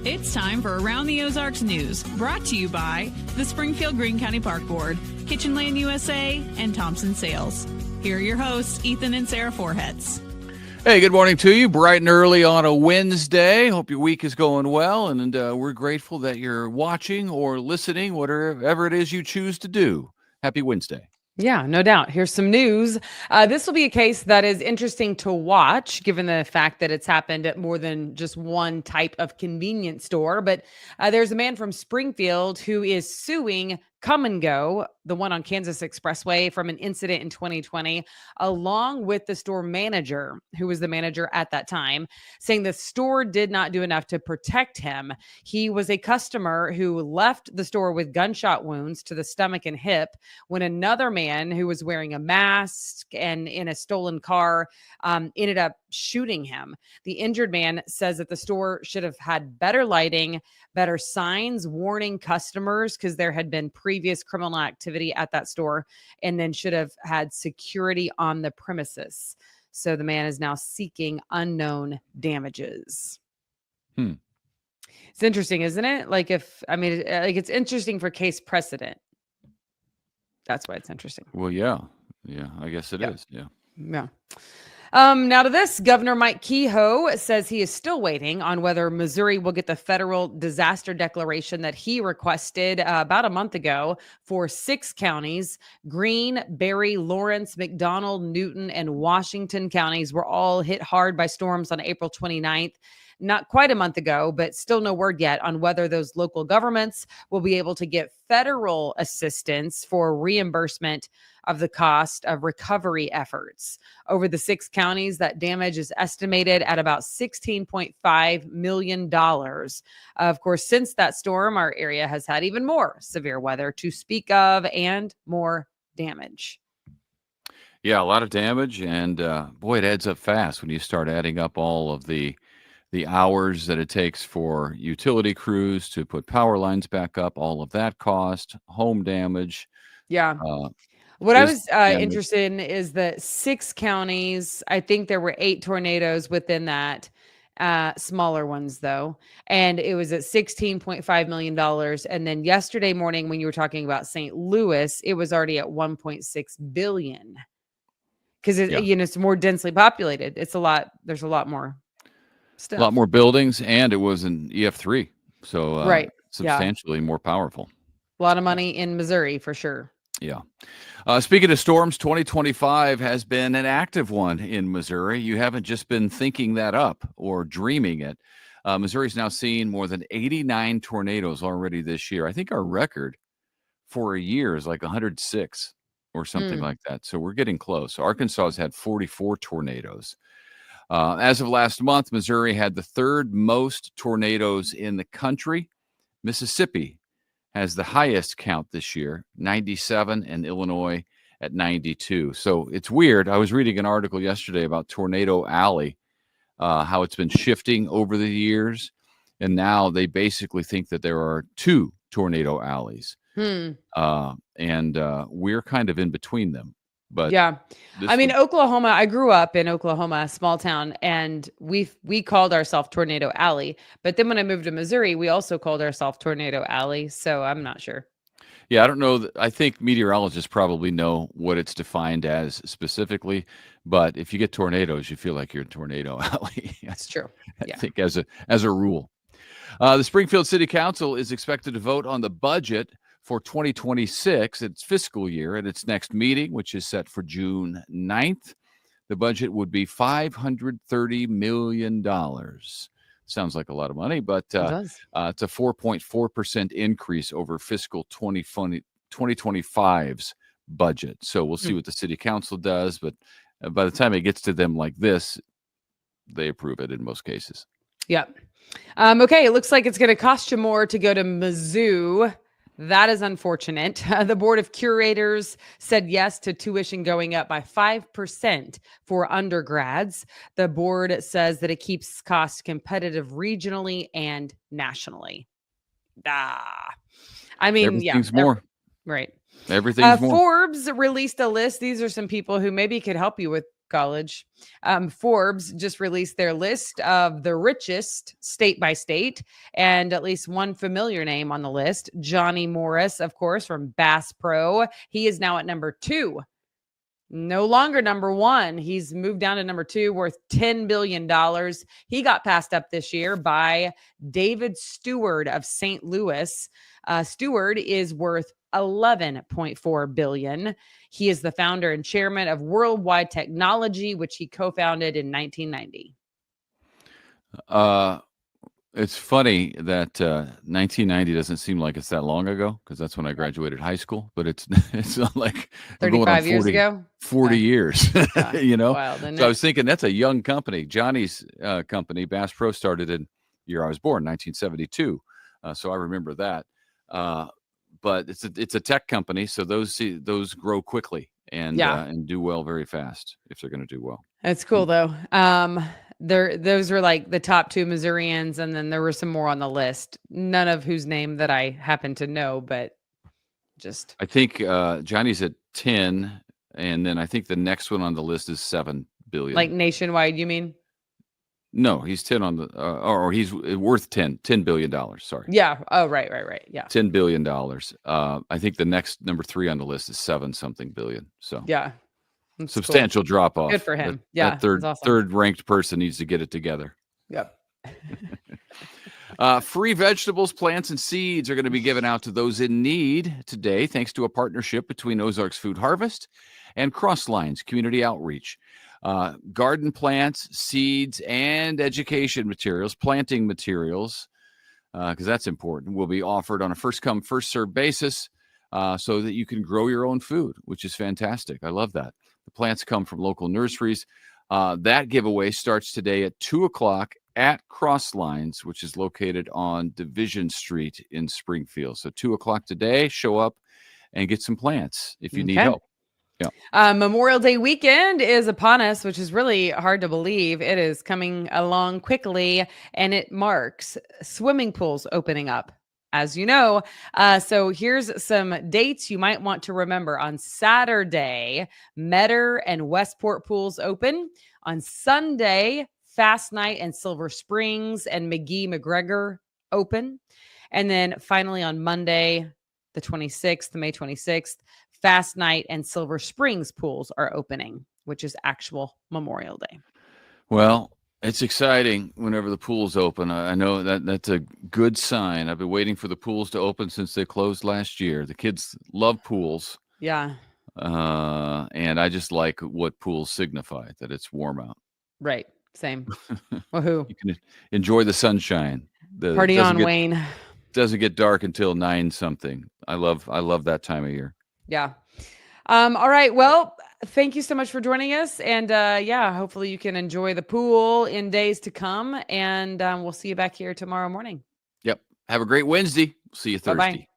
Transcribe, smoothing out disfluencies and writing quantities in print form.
It's time for Around the Ozarks News, brought to you by the Springfield Greene County Park Board, Kitchen Land USA, and Thompson Sales. Here are your hosts, Ethan and Sarah Forhetz. Hey, good morning to you. Bright and early on a Wednesday. Hope your week is going well, and we're grateful that you're watching or listening, whatever it is you choose to do. Happy Wednesday. Yeah, no doubt. Here's some news. This will be a case that is interesting to watch, given the fact that it's happened at more than just one type of convenience store. But there's a man from Springfield who is suing Kum&Go, the one on Kansas Expressway, from an incident in 2020, along with the store manager, who was the manager at that time, saying the store did not do enough to protect him. He was a customer who left the store with gunshot wounds to the stomach and hip when another man who was wearing a mask and in a stolen car ended up shooting him. The injured man says that the store should have had better lighting, better signs warning customers, because there had been previous criminal activity at that store, and then should have had security on the premises. So the man is now seeking unknown damages. It's interesting, isn't it? It's interesting for case precedent. That's why it's interesting. Well, yeah, I guess it is. Yeah. Now to this, Governor Mike Kehoe says he is still waiting on whether Missouri will get the federal disaster declaration that he requested about a month ago for 6 counties. Greene, Berry, Lawrence, McDonald, Newton, and Washington counties were all hit hard by storms on April 29th. Not quite a month ago, but still no word yet on whether those local governments will be able to get federal assistance for reimbursement of the cost of recovery efforts. Over the 6 counties, that damage is estimated at about $16.5 million. Of course, since that storm, our area has had even more severe weather to speak of and more damage. Yeah, a lot of damage, and boy, it adds up fast when you start adding up all of the hours that it takes for utility crews to put power lines back up, all of that cost, home damage. Yeah. What I was interested in is that 6 counties, I think there were 8 tornadoes within that, smaller ones though. And it was at $16.5 million. And then yesterday morning, when you were talking about St. Louis, it was already at $1.6 billion. Because it's more densely populated. There's a lot more stuff. A lot more buildings, and it was an EF3. So right. Substantially more powerful. A lot of money in Missouri for sure. Yeah. Speaking of storms, 2025 has been an active one in Missouri. You haven't just been thinking that up or dreaming it. Missouri's now seen more than 89 tornadoes already this year. I think our record for a year is like 106 or something like that. So we're getting close. Arkansas has had 44 tornadoes. As of last month, Missouri had the 3rd most tornadoes in the country. Mississippi has the highest count this year, 97, and Illinois at 92. So it's weird. I was reading an article yesterday about Tornado Alley, how it's been shifting over the years. And now they basically think that there are 2 tornado alleys. And we're kind of in between them. But yeah, Oklahoma, I grew up in Oklahoma, a small town, and we called ourselves Tornado Alley. But then when I moved to Missouri, we also called ourselves Tornado Alley. So I'm not sure. Yeah, I don't know. I think meteorologists probably know what it's defined as specifically. But if you get tornadoes, you feel like you're in Tornado Alley. That's true. I think as a rule. The Springfield City Council is expected to vote on the budget for 2026, its fiscal year, at its next meeting, which is set for June 9th. The budget would be $530 million. Sounds like a lot of money, but it's a 4.4% increase over fiscal 2025's budget. So we'll see what the city council does, but by the time it gets to them like this, they approve it in most cases. Yep. Okay, it looks like it's going to cost you more to go to Mizzou. That is unfortunate. The Board of Curators said yes to tuition going up by 5% for undergrads. The board says that it keeps costs competitive regionally and nationally. Everything's more. Right. Everything's more. Forbes released a list. These are some people who maybe could help you with college. Forbes just released their list of the richest state by state, and at least one familiar name on the list, Johnny Morris, of course, from Bass Pro. He is now at number 2. No longer number 1. He's moved down to number 2, worth $10 billion. He got passed up this year by David Stewart of St. Louis. Stewart is worth $11.4 billion. He is the founder and chairman of Worldwide Technology, which he co-founded in 1990. It's funny that 1990 doesn't seem like it's that long ago, because that's when I graduated high school. But it's not like 35 years ago, 40 years. Wild, so I was thinking that's a young company. Johnny's company, Bass Pro, started in the year I was born, 1972. So I remember that. But it's a tech company, so those grow quickly and do well very fast if they're going to do well. That's cool though. Those were like the top 2 Missourians, and then there were some more on the list, none of whose name that I happen to know, but just I think Johnny's at 10, and then I think the next one on the list is 7 billion. Like nationwide, you mean? No, he's 10 on the or he's worth $10 billion. Sorry. Yeah. Oh, right. Yeah. $10 billion. I think the next number 3 on the list is 7 something billion. So yeah. Substantial drop off. Good for him. That third ranked person needs to get it together. Yep. Free vegetables, plants, and seeds are going to be given out to those in need today, thanks to a partnership between Ozarks Food Harvest and Crosslines Community Outreach. Garden plants, seeds, and education materials, planting materials, because that's important, will be offered on a first-come, first-served basis so that you can grow your own food, which is fantastic. I love that. The plants come from local nurseries. That giveaway starts today at 2 o'clock at Crosslines, which is located on Division Street in Springfield. So 2 o'clock today, show up and get some plants if you need help. Yeah. Memorial Day weekend is upon us, which is really hard to believe. It is coming along quickly, and it marks swimming pools opening up, as you know. So here's some dates you might want to remember. On Saturday, Metter and Westport pools open. On Sunday, Fast Night and Silver Springs and McGee-McGregor open. And then finally on Monday, the 26th, May 26th, Fast Night and Silver Springs pools are opening, which is actual Memorial Day. Well, it's exciting whenever the pools open. I know that's a good sign. I've been waiting for the pools to open since they closed last year. The kids love pools. Yeah. And I just like what pools signify, that it's warm out. Right. Same. Woohoo. You can enjoy the sunshine. Party on, Wayne. Doesn't get dark until 9 something. I love that time of year. Yeah. All right. Well, thank you so much for joining us. And hopefully you can enjoy the pool in days to come. And we'll see you back here tomorrow morning. Yep. Have a great Wednesday. See you Thursday. Bye-bye.